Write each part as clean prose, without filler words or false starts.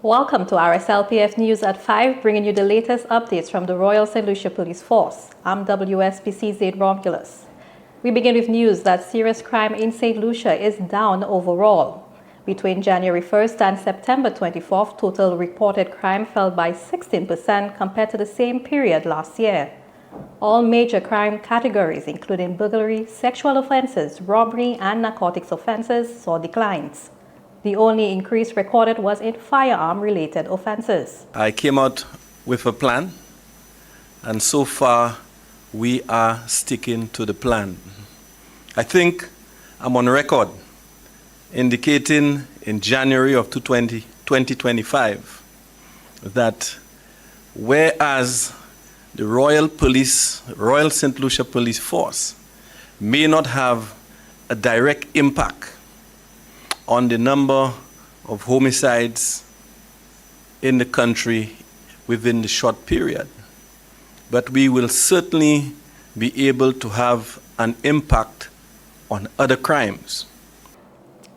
Welcome to RSLPF News at 5, bringing you the latest updates from the Royal St. Lucia Police Force. I'm WSPC Zaid Romulus. We begin with news that serious crime in St. Lucia is down overall. Between January 1st and September 24th, total reported crime fell by 16% compared to the same period last year. All major crime categories, including burglary, sexual offenses, robbery, and narcotics offenses, saw declines. The only increase recorded was in firearm-related offenses. I came out with a plan, and so far we are sticking to the plan. I think I'm on record indicating in January of 2025 that whereas the Royal St. Lucia Police Force may not have a direct impact on the number of homicides in the country within the short period, but we will certainly be able to have an impact on other crimes.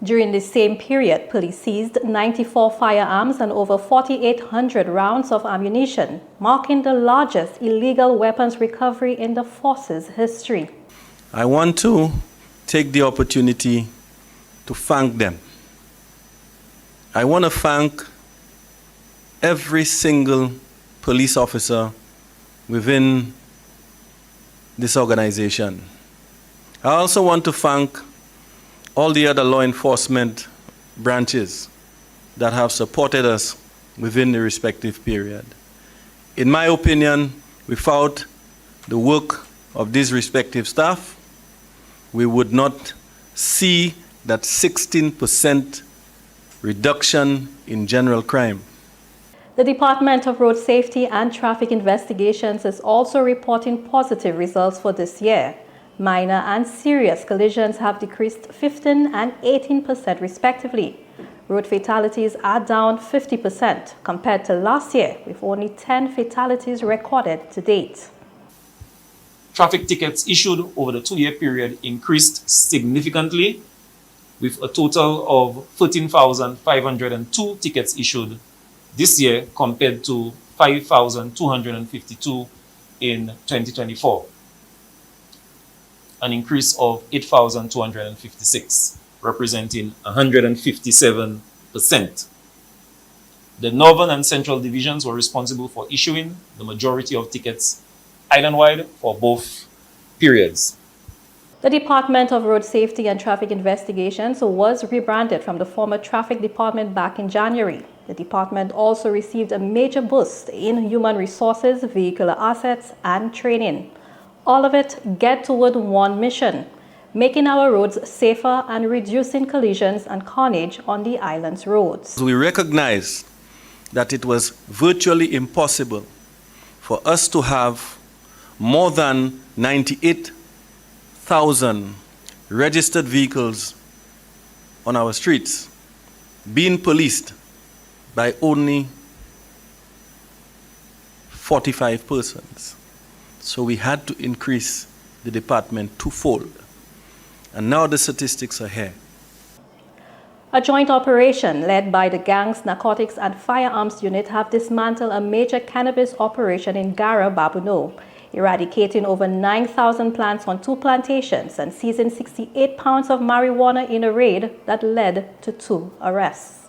During the same period, police seized 94 firearms and over 4,800 rounds of ammunition, marking the largest illegal weapons recovery in the force's history. I want to take the opportunity to thank them. I want to thank every single police officer within this organization. I also want to thank all the other law enforcement branches that have supported us within the respective period. In my opinion, without the work of these respective staff, we would not see that 16% reduction in general crime. The Department of Road Safety and Traffic Investigations is also reporting positive results for this year. Minor and serious collisions have decreased 15% and 18% respectively. Road fatalities are down 50% compared to last year, with only 10 fatalities recorded to date. Traffic tickets issued over the 2-year period increased significantly, with a total of 13,502 tickets issued this year compared to 5,252 in 2024, an increase of 8,256, representing 157%. The Northern and Central Divisions were responsible for issuing the majority of tickets island-wide for both periods. The Department of Road Safety and Traffic Investigations was rebranded from the former Traffic Department back in January. The department also received a major boost in human resources, vehicular assets, and training. All of it get toward one mission: making our roads safer and reducing collisions and carnage on the island's roads. We recognize that it was virtually impossible for us to have more than 98,000 registered vehicles on our streets being policed by only 45 persons. So we had to increase the department twofold. And now the statistics are here. A joint operation led by the Gangs, Narcotics and Firearms Unit have dismantled a major cannabis operation in Gara Babuno, eradicating over 9,000 plants on 2 plantations and seizing 68 pounds of marijuana in a raid that led to 2 arrests.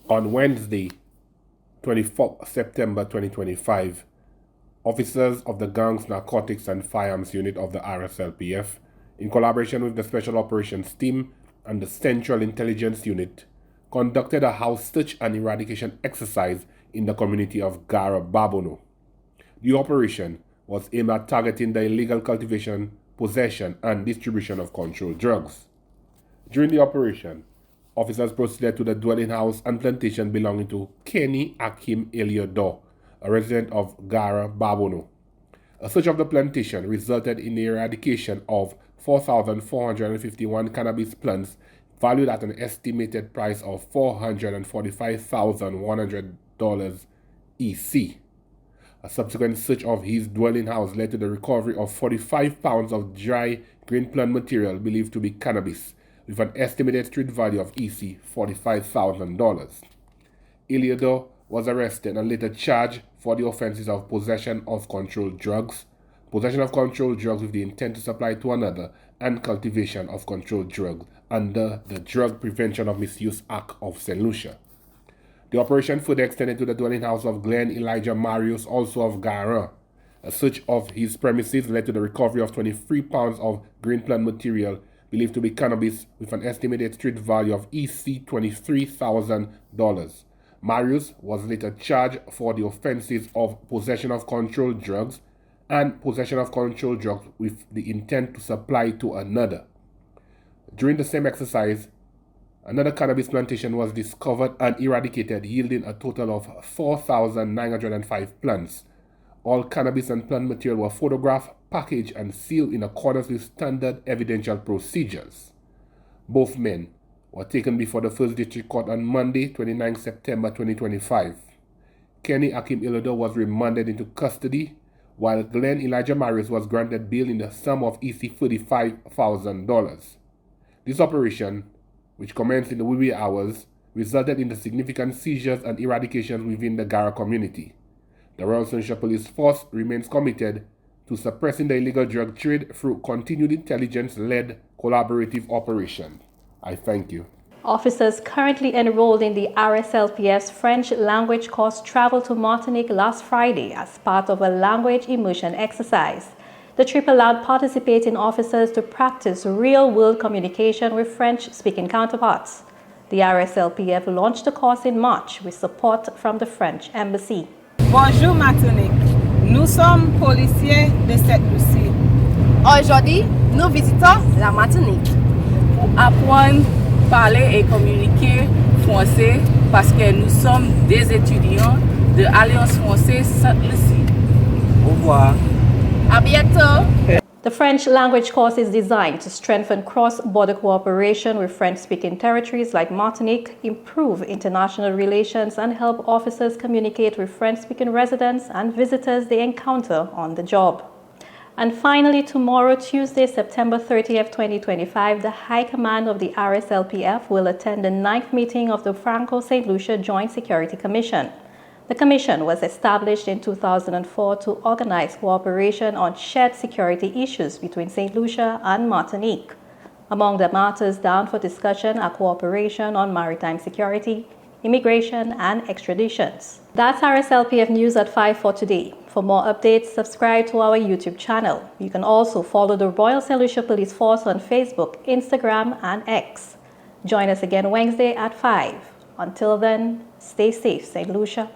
On Wednesday, 24th September 2025, officers of the Gangs, Narcotics and Firearms Unit of the RSLPF, in collaboration with the Special Operations Team and the Central Intelligence Unit, conducted a house search and eradication exercise in the community of Gara Babuno. The operation was aimed at targeting the illegal cultivation, possession, and distribution of controlled drugs. During the operation, officers proceeded to the dwelling house and plantation belonging to Kenny Akim Eliodor, a resident of Gara Babuno. A search of the plantation resulted in the eradication of 4,451 cannabis plants valued at an estimated price of $445,100 EC. A subsequent search of his dwelling house led to the recovery of 45 pounds of dry grain plant material believed to be cannabis, with an estimated street value of EC $45,000. Iliador was arrested and later charged for the offenses of possession of controlled drugs, possession of controlled drugs with the intent to supply to another, and cultivation of controlled drugs under the Drug Prevention of Misuse Act of St. Lucia. The operation further extended to the dwelling house of Glenn Elijah Marius, also of Gara. A search of his premises led to the recovery of 23 pounds of green plant material believed to be cannabis with an estimated street value of EC $23,000. Marius was later charged for the offenses of possession of controlled drugs and possession of controlled drugs with the intent to supply to another. During the same exercise, another cannabis plantation was discovered and eradicated, yielding a total of 4,905 plants. All cannabis and plant material were photographed, packaged, and sealed in accordance with standard evidential procedures. Both men were taken before the First District Court on Monday, 29 September 2025. Kenny Akim Iliador was remanded into custody, while Glenn Elijah Marius was granted bail in the sum of EC $35,000. This operation, which commenced in the wee hours, resulted in the significant seizures and eradications within the Gara community. The Royal St. Lucia Police Force remains committed to suppressing the illegal drug trade through continued intelligence-led collaborative operations. I thank you. Officers currently enrolled in the RSLPF's French language course traveled to Martinique last Friday as part of a language immersion exercise. The trip allowed participating officers to practice real-world communication with French-speaking counterparts. The RSLPF launched the course in March with support from the French Embassy. Bonjour Martinique, nous sommes policiers de Sept. Aujourd'hui, nous visitons la Martinique Pour apprendre, parler et communiquer français parce que nous sommes des étudiants de l'Alliance française Sainte-Lucie. Au revoir. À bientôt. The French language course is designed to strengthen cross-border cooperation with French-speaking territories like Martinique, improve international relations, and help officers communicate with French-speaking residents and visitors they encounter on the job. And finally, tomorrow, Tuesday, September 30th, 2025, the High Command of the RSLPF will attend the 9th meeting of the Franco-St. Lucia Joint Security Commission. The commission was established in 2004 to organize cooperation on shared security issues between St. Lucia and Martinique. Among the matters down for discussion are cooperation on maritime security, immigration, and extraditions. That's RSLPF News at 5 for today. For more updates, subscribe to our YouTube channel. You can also follow the Royal St. Lucia Police Force on Facebook, Instagram, and X. Join us again Wednesday at 5. Until then, stay safe, St. Lucia.